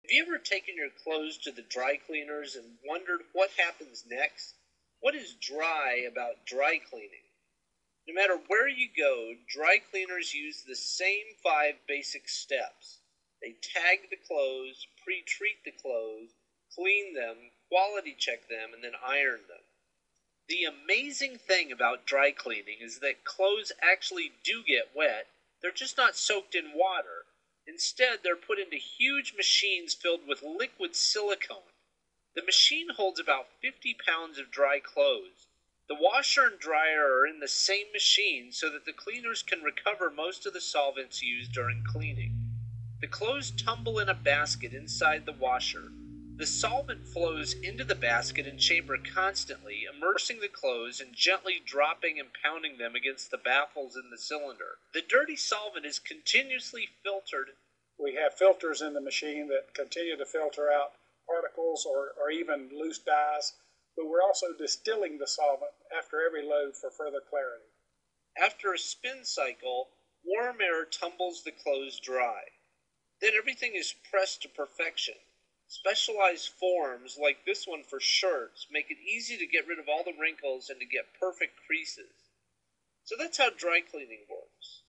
Have you ever taken your clothes to the dry cleaners and wondered what happens next? What is dry about dry cleaning? No matter where you go, dry cleaners use the same five basic steps. They tag the clothes, pre treat the clothes, clean them, quality check them, and then iron them. The amazing thing about dry cleaning is that clothes actually do get wet, they're just not soaked in water. Instead, they're put into huge machines filled with liquid silicone. The machine holds about 50 pounds of dry clothes. The washer and dryer are in the same machine so that the cleaners can recover most of the solvents used during cleaning. The clothes tumble in a basket inside the washer. The solvent flows into the basket and chamber constantly, immersing the clothes and gently dropping and pounding them against the baffles in the cylinder. The dirty solvent is continuously filtered. We have filters in the machine that continue to filter out particles or even loose dyes, but we're also distilling the solvent after every load for further clarity. After a spin cycle, warm air tumbles the clothes dry. Then everything is pressed to perfection. Specialized forms, like this one for shirts, make it easy to get rid of all the wrinkles and to get perfect creases. So that's how dry cleaning works.